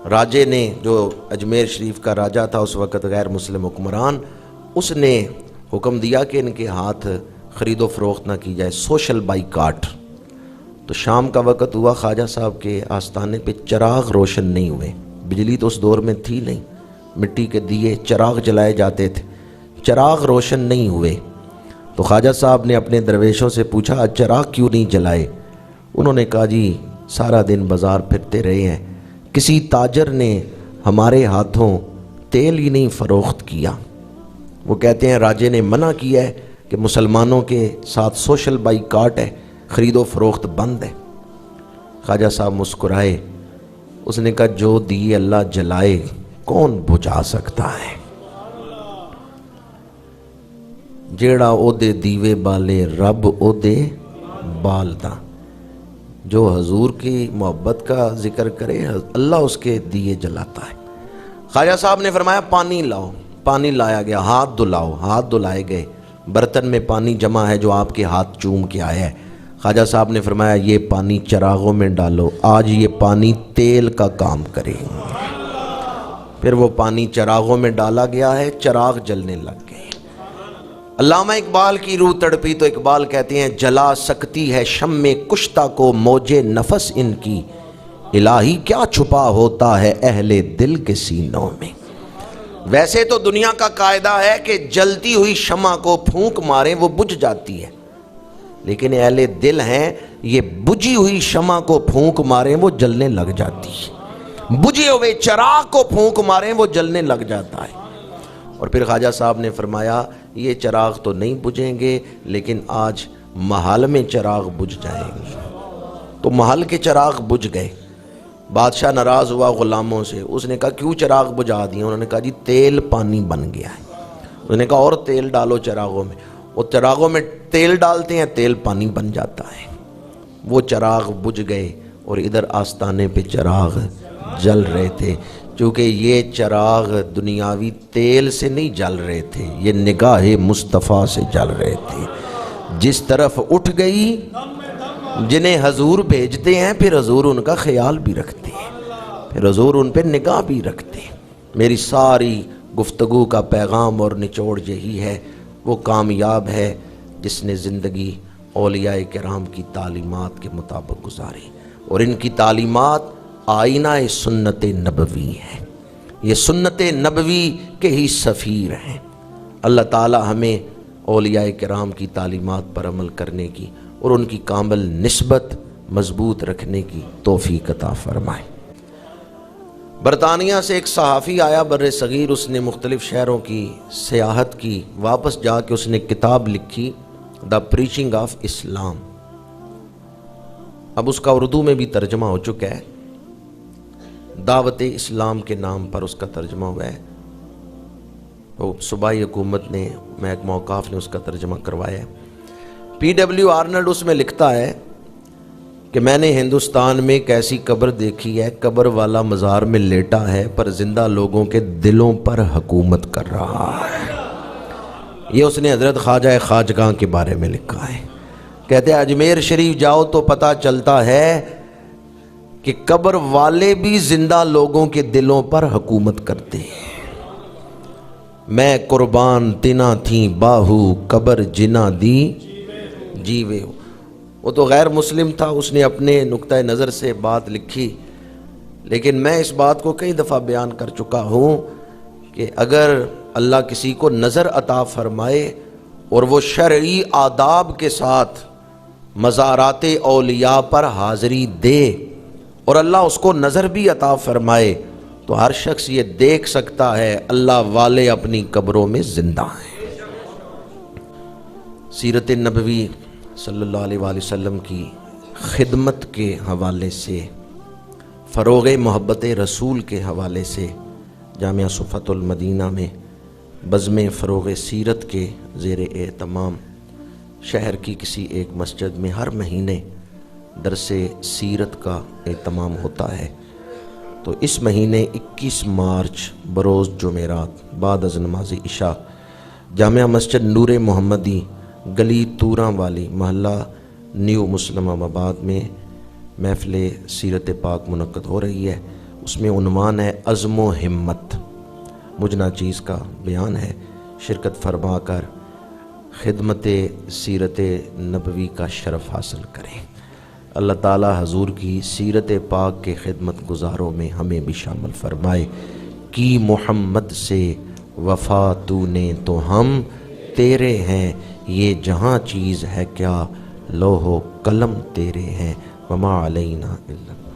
راجے نے، جو اجمیر شریف کا راجہ تھا اس وقت، غیر مسلم حکمران، اس نے حکم دیا کہ ان کے ہاتھ خرید و فروخت نہ کی جائے، سوشل بائیکاٹ۔ تو شام کا وقت ہوا، خواجہ صاحب کے آستانے پہ چراغ روشن نہیں ہوئے، بجلی تو اس دور میں تھی نہیں، مٹی کے دیے چراغ جلائے جاتے تھے، چراغ روشن نہیں ہوئے۔ تو خواجہ صاحب نے اپنے درویشوں سے پوچھا چراغ کیوں نہیں جلائے؟ انہوں نے کہا جی سارا دن بازار پھرتے رہے ہیں، کسی تاجر نے ہمارے ہاتھوں تیل ہی نہیں فروخت کیا۔ وہ کہتے ہیں راجے نے منع کیا ہے کہ مسلمانوں کے ساتھ سوشل بائیکاٹ ہے، خرید و فروخت بند ہے۔ خواجہ صاحب مسکرائے، اس نے کہا جو دیے اللہ جلائے کون بجھا سکتا ہے؟ جیڑا او دے دیوے بالے رب او دے بالدا۔ جو حضور کی محبت کا ذکر کرے اللہ اس کے دیے جلاتا ہے۔ خواجہ صاحب نے فرمایا پانی لاؤ، پانی لایا گیا، ہاتھ دھلاؤ، ہاتھ دھلائے گئے، برتن میں پانی جمع ہے جو آپ کے ہاتھ چوم کے آیا ہے۔ خواجہ صاحب نے فرمایا یہ پانی چراغوں میں ڈالو، آج یہ پانی تیل کا کام کرے۔ پھر وہ پانی چراغوں میں ڈالا گیا ہے، چراغ جلنے لگ گئے۔ علامہ اقبال کی روح تڑپی تو اقبال کہتے ہیں جلا سکتی ہے شمع کشتہ کو موجے نفس ان کی، الہی کیا چھپا ہوتا ہے اہل دل کے سینوں میں۔ ویسے تو دنیا کا قاعدہ ہے کہ جلتی ہوئی شمع کو پھونک ماریں وہ بجھ جاتی ہے، لیکن اہل دل ہیں یہ بجھی ہوئی شمع کو پھونک ماریں وہ جلنے لگ جاتی ہے، بجھے ہوئے چراغ کو پھونک ماریں وہ جلنے لگ جاتا ہے۔ اور پھر خواجہ صاحب نے فرمایا یہ چراغ تو نہیں بجھیں گے لیکن آج محل میں چراغ بجھ جائیں گے۔ تو محل کے چراغ بجھ گئے۔ بادشاہ ناراض ہوا غلاموں سے، اس نے کہا کیوں چراغ بجھا دیے؟ انہوں نے کہا جی تیل پانی بن گیا ہے۔ انہوں نے کہا اور تیل ڈالو چراغوں میں۔ وہ چراغوں میں تیل ڈالتے ہیں، تیل پانی بن جاتا ہے۔ وہ چراغ بجھ گئے اور ادھر آستانے پہ چراغ جل رہے تھے، چونکہ یہ چراغ دنیاوی تیل سے نہیں جل رہے تھے، یہ نگاہ مصطفیٰ سے جل رہے تھے۔ جس طرف اٹھ گئی جنہیں حضور بھیجتے ہیں پھر حضور ان کا خیال بھی رکھتے ہیں، پھر حضور ان پہ نگاہ بھی رکھتے ہیں۔ میری ساری گفتگو کا پیغام اور نچوڑ یہی ہے، وہ کامیاب ہے جس نے زندگی اولیاء کرام کی تعلیمات کے مطابق گزاری، اور ان کی تعلیمات آئینہ سنت نبوی ہے، یہ سنت نبوی کے ہی سفیر ہیں۔ اللہ تعالی ہمیں اولیاء کرام کی تعلیمات پر عمل کرنے کی اور ان کی کامل نسبت مضبوط رکھنے کی توفیق عطا فرمائے۔ برطانیہ سے ایک صحافی آیا بر صغیر، اس نے مختلف شہروں کی سیاحت کی، واپس جا کے اس نے کتاب لکھی دا پریچنگ آف اسلام۔ اب اس کا اردو میں بھی ترجمہ ہو چکا ہے، دعوت اسلام کے نام پر اس کا ترجمہ ہوا ہے۔ وہ صوبائی حکومت نے، محکمہ اوقاف نے اس کا ترجمہ کروایا ہے۔ پی ڈبلیو آرنلڈ اس میں لکھتا ہے کہ میں نے ہندوستان میں ایک ایسی قبر دیکھی ہے، قبر والا مزار میں لیٹا ہے پر زندہ لوگوں کے دلوں پر حکومت کر رہا ہے۔ یہ اس نے حضرت خواجہ خواجگاں کے بارے میں لکھا ہے۔ کہتے ہیں اجمیر شریف جاؤ تو پتہ چلتا ہے کہ قبر والے بھی زندہ لوگوں کے دلوں پر حکومت کرتے ہیں۔ میں قربان تنا تھی باہو قبر جنا دی جیوے ہو۔ وہ تو غیر مسلم تھا، اس نے اپنے نقطہ نظر سے بات لکھی، لیکن میں اس بات کو کئی دفعہ بیان کر چکا ہوں کہ اگر اللہ کسی کو نظر عطا فرمائے اور وہ شرعی آداب کے ساتھ مزارات اولیاء پر حاضری دے اور اللہ اس کو نظر بھی عطا فرمائے تو ہر شخص یہ دیکھ سکتا ہے اللہ والے اپنی قبروں میں زندہ ہیں۔ سیرت نبوی صلی اللہ علیہ وآلہ وسلم کی خدمت کے حوالے سے، فروغ محبت رسول کے حوالے سے جامعہ صفت المدینہ میں بزم فروغ سیرت کے زیر اہتمام شہر کی کسی ایک مسجد میں ہر مہینے درس سیرت کا اہتمام ہوتا ہے۔ تو اس مہینے 21 مارچ بروز جمعرات بعد از نماز عشاء جامعہ مسجد نور محمدی گلی توراں والی محلہ نیو مسلم آباد میں محفل سیرت پاک منعقد ہو رہی ہے۔ اس میں عنوان ہے عزم و ہمت، مجھ ناچیز کا بیان ہے، شرکت فرما کر خدمت سیرت نبوی کا شرف حاصل کریں۔ اللہ تعالی حضور کی سیرت پاک کے خدمت گزاروں میں ہمیں بھی شامل فرمائے۔ کی محمد سے وفا تو نے تو ہم تیرے ہیں، یہ جہاں چیز ہے کیا لوح و قلم تیرے ہیں، وما علینا الا